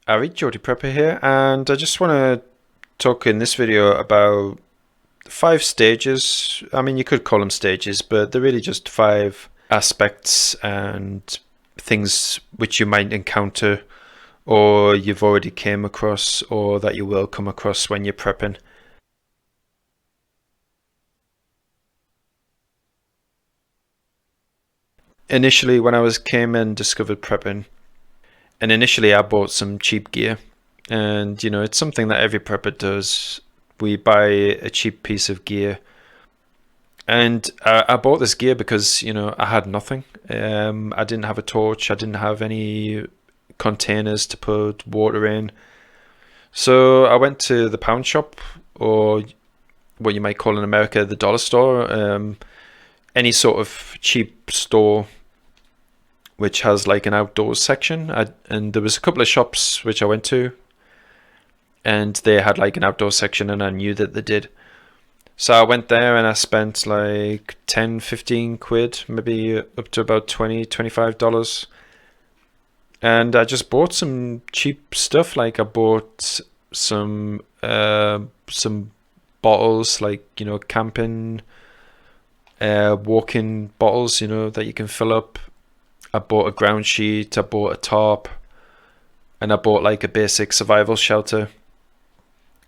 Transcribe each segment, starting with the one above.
Geordie Prepper here, and I just want to talk in this video about 5 stages. I mean, you could call them stages, but they're really just 5 aspects and things which you might encounter, or you've already came across, or that you will come across when you're prepping. Initially, when I came and discovered prepping, and initially I bought some cheap gear, and it's something that every prepper does. We buy a cheap piece of gear, and I bought this gear because I had nothing. I didn't have a torch. I didn't have any containers to put water in. So I went to the pound shop, or what you might call in America the dollar store, any sort of cheap store which has like an outdoors section. And there was a couple of shops which I went to, and they had like an outdoor section, and I knew that they did. So I went there and I spent like 10, 15 quid, maybe up to about $20, $25. And I just bought some cheap stuff. Like I bought some bottles, like, camping, walking bottles, that you can fill up. I bought a ground sheet, I bought a tarp, and I bought like a basic survival shelter,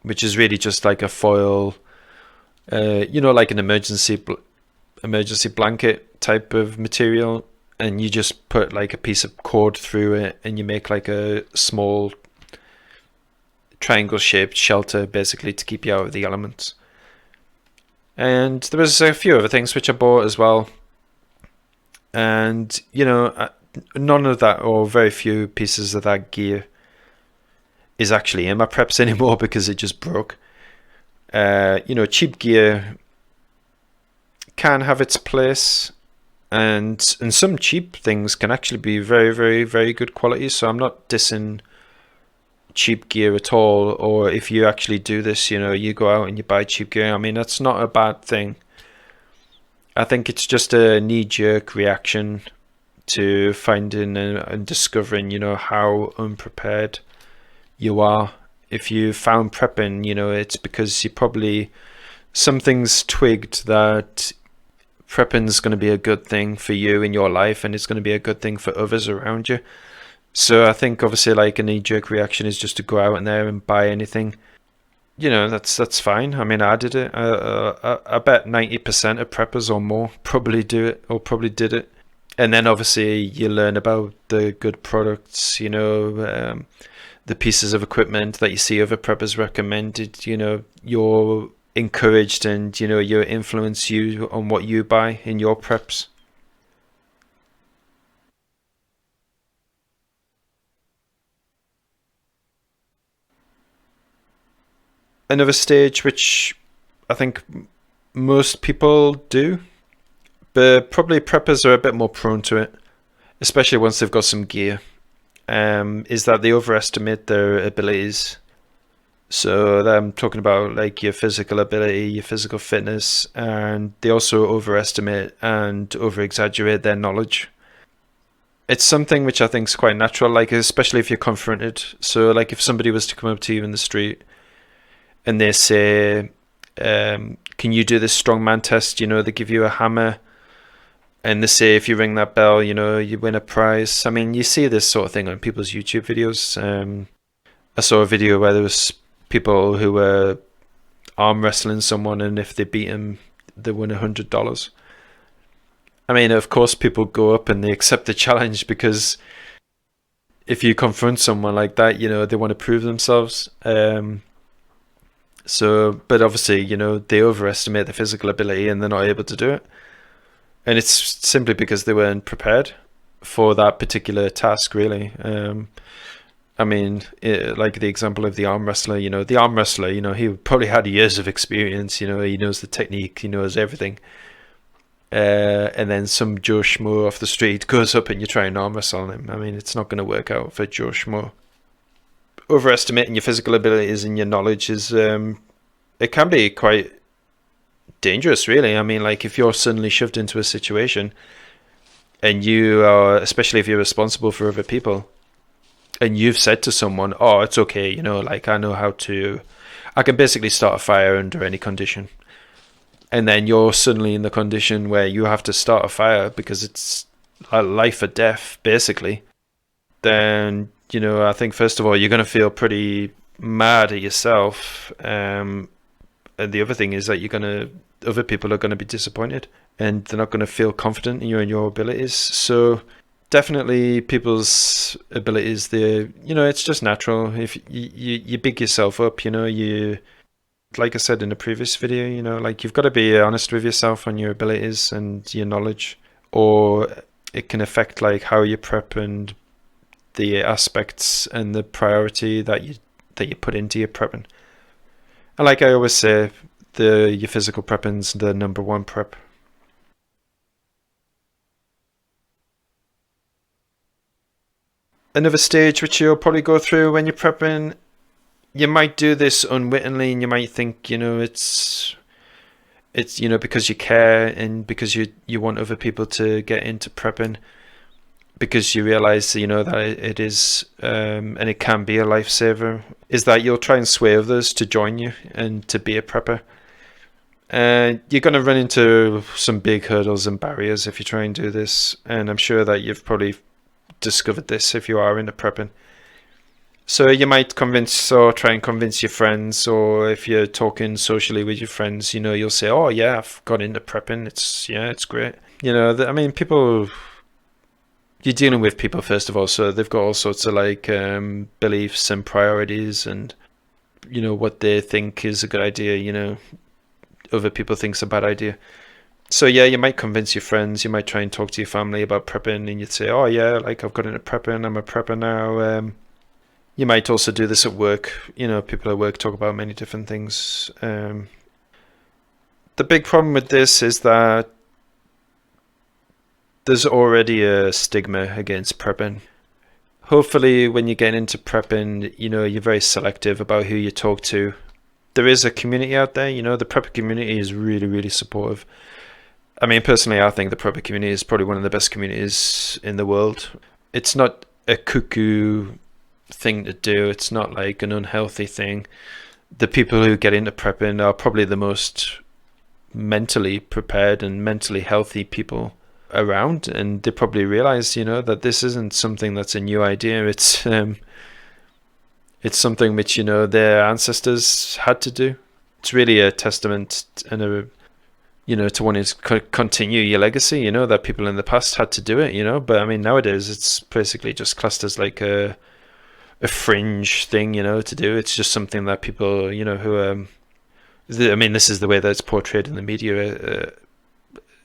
which is really just like a foil, like an emergency blanket type of material, and you just put like a piece of cord through it, and you make like a small triangle shaped shelter, basically, to keep you out of the elements. And there was a few other things which I bought as well, and none of that, or very few pieces of that gear, is actually in my preps anymore because it just broke. Cheap gear can have its place, and some cheap things can actually be very, very, very good quality. So I'm not dissing cheap gear at all. Or if you actually do this, you go out and you buy cheap gear. I mean, that's not a bad thing. I think it's just a knee-jerk reaction to finding and discovering, how unprepared you are. If you found prepping, it's because you probably, something's twigged that prepping is going to be a good thing for you in your life, and it's going to be a good thing for others around you. So I think obviously like a knee-jerk reaction is just to go out in there and buy anything. That's fine. I mean, I did it. I bet 90% of preppers or more probably do it, or probably did it. And then obviously you learn about the good products, the pieces of equipment that you see other preppers recommended. You're encouraged, and you influence you on what you buy in your preps. Another stage which I think most people do, but probably preppers are a bit more prone to it, especially once they've got some gear, is that they overestimate their abilities. So I'm talking about like your physical ability, your physical fitness, and they also overestimate and over-exaggerate their knowledge. It's something which I think is quite natural, like especially if you're confronted. So like if somebody was to come up to you in the street and they say, can you do this strongman test? They give you a hammer, and they say if you ring that bell, you win a prize. I mean, you see this sort of thing on people's YouTube videos. I saw a video where there was people who were arm wrestling someone, and if they beat him, they win $100. I mean, of course, people go up and they accept the challenge, because if you confront someone like that, they want to prove themselves. But obviously, they overestimate their physical ability and they're not able to do it. And it's simply because they weren't prepared for that particular task, really. I mean, like the example of the arm wrestler, he probably had years of experience, he knows the technique, he knows everything. And then some Joe Schmo off the street goes up and you try and arm wrestle him. I mean, it's not going to work out for Joe Schmo. Overestimating your physical abilities and your knowledge is, it can be quite dangerous, really. I mean, like if you're suddenly shoved into a situation and you are, especially if you're responsible for other people, and you've said to someone, oh, it's okay, like I know I can basically start a fire under any condition. And then you're suddenly in the condition where you have to start a fire because it's a life or death, basically. Then, I think first of all, you're going to feel pretty mad at yourself. And the other thing is that other people are going to be disappointed and they're not going to feel confident in you and your abilities. So definitely people's abilities, it's just natural. If you big yourself up, like I said in the previous video, like you've got to be honest with yourself on your abilities and your knowledge, or it can affect like how you prep and the aspects and the priority that you put into your prepping. And like I always say, your physical prepping's the number one prep. Another stage which you'll probably go through when you're prepping, you might do this unwittingly and you might think, it's because you care and because you want other people to get into prepping, because you realize, that it is, and it can be a lifesaver, is that you'll try and sway others to join you and to be a prepper. And you're going to run into some big hurdles and barriers if you try and do this. And I'm sure that you've probably discovered this if you are into prepping. So you might try and convince your friends, or if you're talking socially with your friends, you'll say, oh yeah, I've got into prepping. It's great. People, you're dealing with people first of all, so they've got all sorts of like beliefs and priorities and, what they think is a good idea, other people think it's a bad idea. So yeah, you might convince your friends, you might try and talk to your family about prepping, and you'd say, oh yeah, like I've got into prepping, I'm a prepper now. You might also do this at work. People at work talk about many different things. The big problem with this is that there's already a stigma against prepping. Hopefully when you get into prepping, you're very selective about who you talk to. There is a community out there, the prepper community is really, really supportive. Personally, I think the prepper community is probably one of the best communities in the world. It's not a cuckoo thing to do. It's not like an unhealthy thing. The people who get into prepping are probably the most mentally prepared and mentally healthy people around, and they probably realize, that this isn't something that's a new idea. It's something which, their ancestors had to do. It's really a testament and to wanting to continue your legacy, that people in the past had to do it, but nowadays it's basically just classed as like a fringe thing, to do. It's just something that people, who this is the way that it's portrayed in the media,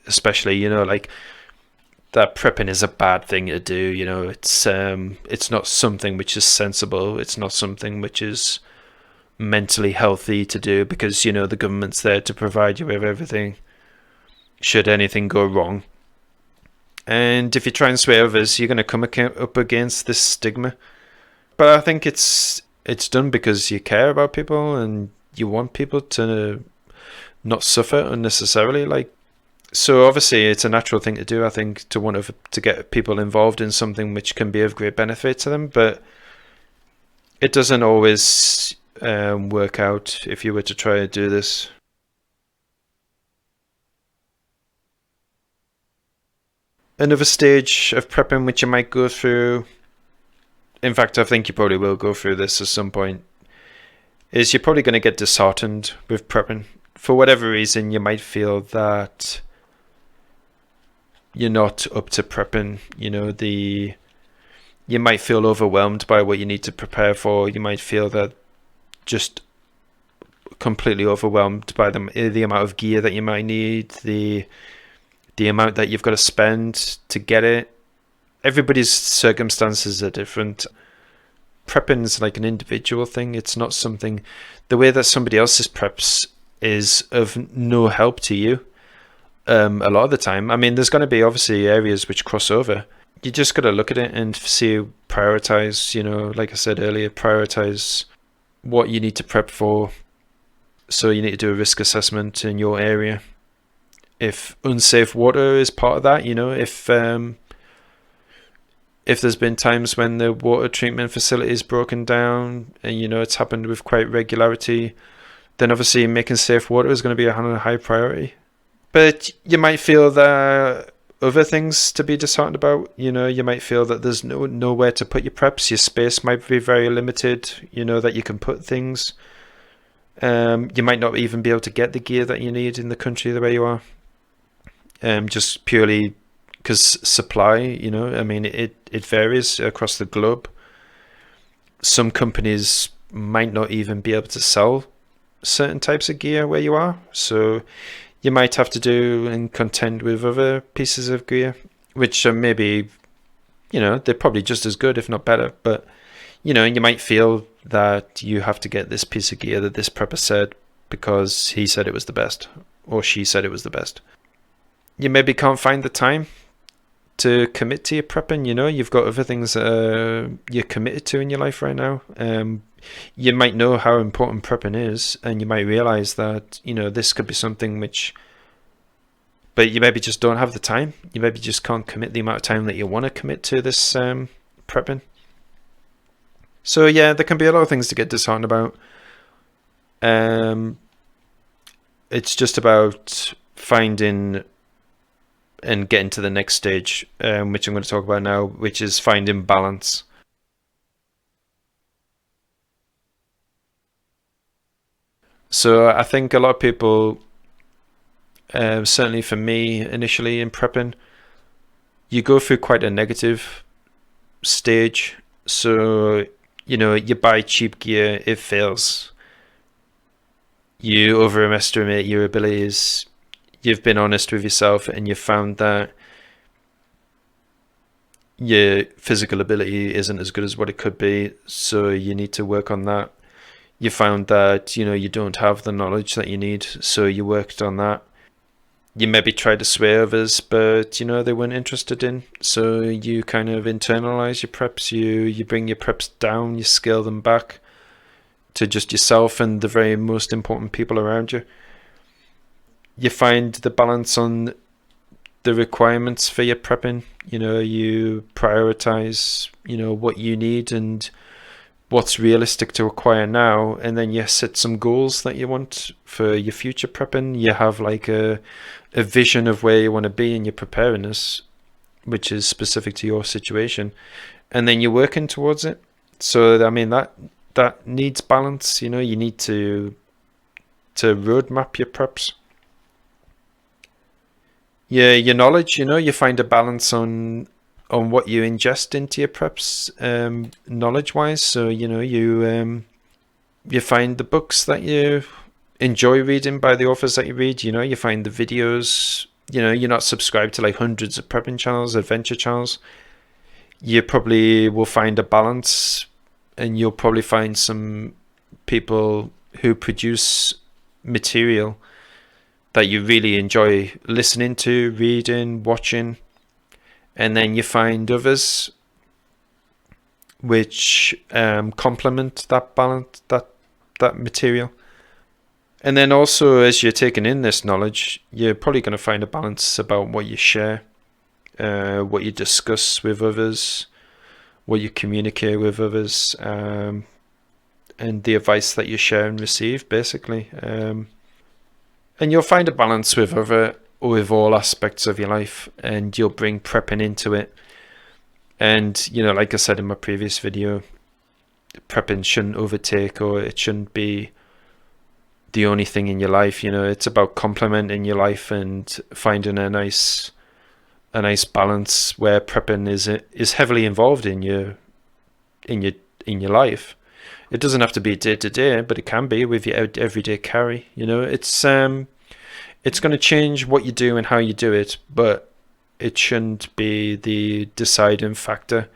especially, like that prepping is a bad thing to do. It's not something which is sensible. It's not something which is mentally healthy to do, because the government's there to provide you with everything should anything go wrong. And if you try and sway others, you're going to come up against this stigma. But I think it's done because you care about people and you want people to not suffer unnecessarily. So obviously it's a natural thing to do, I think, to want to get people involved in something which can be of great benefit to them. But it doesn't always work out if you were to try to do this. Another stage of prepping which you might go through, in fact I think you probably will go through this at some point, is you're probably going to get disheartened with prepping. For whatever reason, you might feel that you're not up to prepping. You might feel overwhelmed by what you need to prepare for. You might feel that just completely overwhelmed by the amount of gear that you might need, the amount that you've got to spend to get it. Everybody's circumstances are different. Prepping is like an individual thing. It's not something, the way that somebody else's preps is of no help to you a lot of the time. There's going to be obviously areas which cross over. You just got to look at it and see, prioritize, like I said earlier, prioritize what you need to prep for. So you need to do a risk assessment in your area. If unsafe water is part of that, if if there's been times when the water treatment facility is broken down, and it's happened with quite regularity, then obviously making safe water is going to be a high priority. But you might feel that other things to be disheartened about. You might feel that there's nowhere to put your preps. Your space might be very limited. That you can put things. You might not even be able to get the gear that you need in the country the way you are. Just purely because supply. It varies across the globe. Some companies might not even be able to sell certain types of gear where you are, so you might have to do and contend with other pieces of gear, which are maybe, they're probably just as good, if not better. But, you might feel that you have to get this piece of gear that this prepper said because he said it was the best, or she said it was the best. You maybe can't find the time to commit to your prepping. You've got other things that you're committed to in your life right now. You might know how important prepping is, and you might realize that this could be something but you maybe just don't have the time. You maybe just can't commit the amount of time that you want to commit to this prepping. So yeah, there can be a lot of things to get disheartened about. It's just about finding and getting to the next stage, which I'm going to talk about now, which is finding balance. So I think a lot of people, certainly for me initially in prepping, you go through quite a negative stage. So, you buy cheap gear, it fails. You overestimate your abilities. You've been honest with yourself and you've found that your physical ability isn't as good as what it could be. So you need to work on that. You found that, you don't have the knowledge that you need, so you worked on that. You maybe tried to sway others, but, they weren't interested in. So you kind of internalize your preps, you bring your preps down, you scale them back to just yourself and the very most important people around you. You find the balance on the requirements for your prepping. You prioritize, what you need and what's realistic to acquire now, and then you set some goals that you want for your future prepping. You have like a vision of where you want to be in your preparedness, which is specific to your situation, and then you're working towards it. So that needs balance. You need to roadmap your preps. Yeah, your knowledge. You find a balance on what you ingest into your preps, knowledge-wise. So you find the books that you enjoy reading by the authors that you read. You find the videos. You're not subscribed to like hundreds of prepping channels, adventure channels. You probably will find a balance, and you'll probably find some people who produce material that you really enjoy listening to, reading, watching. And then you find others which complement that balance, that material. And then also, as you're taking in this knowledge, you're probably going to find a balance about what you share, what you discuss with others, what you communicate with others, and the advice that you share and receive, basically. And you'll find a balance with all aspects of your life, and you'll bring prepping into it. And like I said in my previous video, prepping shouldn't overtake, or it shouldn't be the only thing in your life. It's about complementing your life and finding a nice balance where prepping is heavily involved in your life. It doesn't have to be day to day, but it can be with your everyday carry. It's going to change what you do and how you do it, but it shouldn't be the deciding factor.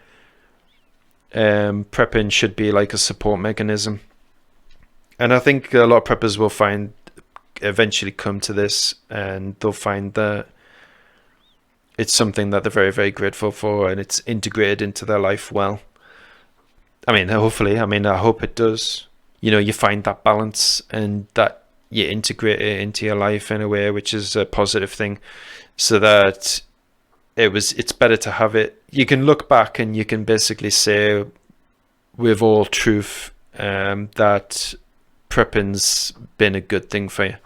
Prepping should be like a support mechanism. And I think a lot of preppers will eventually come to this, and they'll find that it's something that they're very, very grateful for, and it's integrated into their life well. Hopefully, I hope it does. You find that balance, and that you integrate it into your life in a way which is a positive thing, so that it's better to have it you can look back and you can basically say with all truth that prepping's been a good thing for you.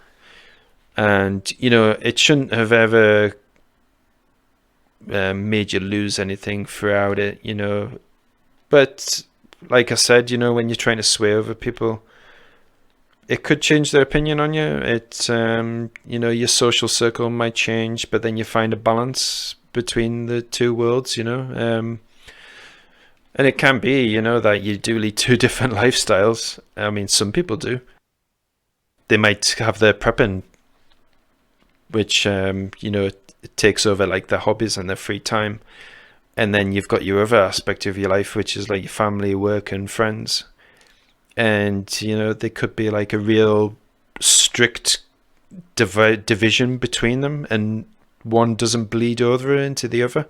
And, you know, it shouldn't have ever made you lose anything throughout it, you know. But like I said, you know, when you're trying to sway over people, it could change their opinion on you. It, you know, your social circle might change, but then you find a balance between the two worlds, you know. And it can be, you know, that you do lead two different lifestyles. I mean, some people do. They might have their prepping, which, you know, it takes over like their hobbies and their free time. And then you've got your other aspect of your life, which is like your family, work, and friends. And, you know, there could be like a real strict division between them, and one doesn't bleed over into the other.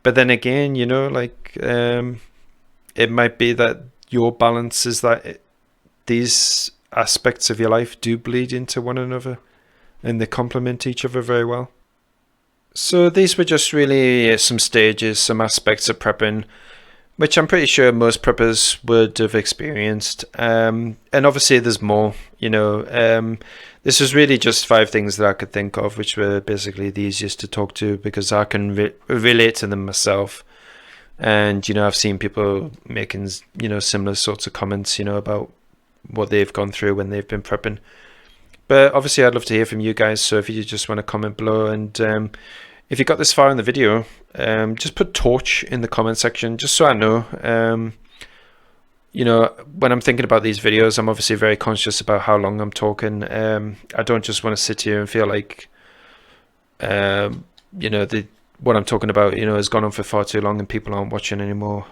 But then again, you know, like it might be that your balance is that these aspects of your life do bleed into one another and they complement each other very well. So these were just really some stages, some aspects of prepping, which I'm pretty sure most preppers would have experienced. And obviously there's more, you know. This was really just 5 things that I could think of, which were basically the easiest to talk to because I can relate to them myself. And, you know, I've seen people making, you know, similar sorts of comments, you know, about what they've gone through when they've been prepping. But obviously I'd love to hear from you guys. So if you just want to comment below, and if you got this far in the video, just put torch in the comment section, just so I know. You know, when I'm thinking about these videos, I'm obviously very conscious about how long I'm talking. I don't just want to sit here and feel like, you know, what I'm talking about, you know, has gone on for far too long and people aren't watching anymore.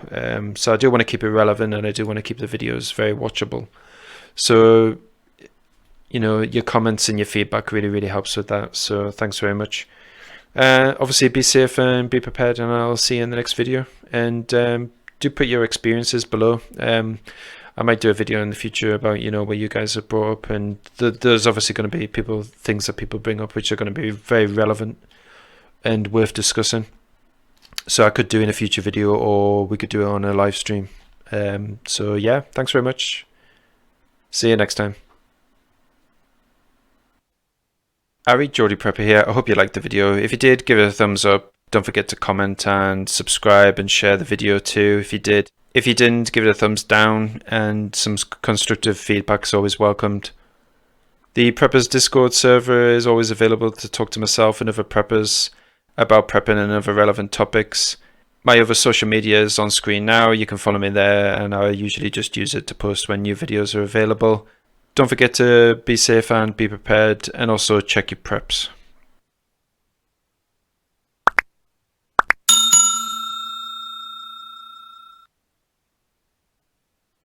So I do want to keep it relevant, and I do want to keep the videos very watchable. So, you know, your comments and your feedback really, really helps with that. So thanks very much. Obviously, be safe and be prepared, and I'll see you in the next video. And do put your experiences below. I might do a video in the future about, you know, where you guys have brought up, and there's obviously going to be things that people bring up which are going to be very relevant and worth discussing. So I could do in a future video, or we could do it on a live stream. So yeah, thanks very much. See you next time. Geordie Prepper here. I hope you liked the video. If you did, give it a thumbs up. Don't forget to comment and subscribe and share the video too if you did. If you didn't, give it a thumbs down, and some constructive feedback is always welcomed. The Preppers Discord server is always available to talk to myself and other preppers about prepping and other relevant topics. My other social media is on screen now. You can follow me there, and I usually just use it to post when new videos are available. Don't forget to be safe and be prepared, and also check your preps.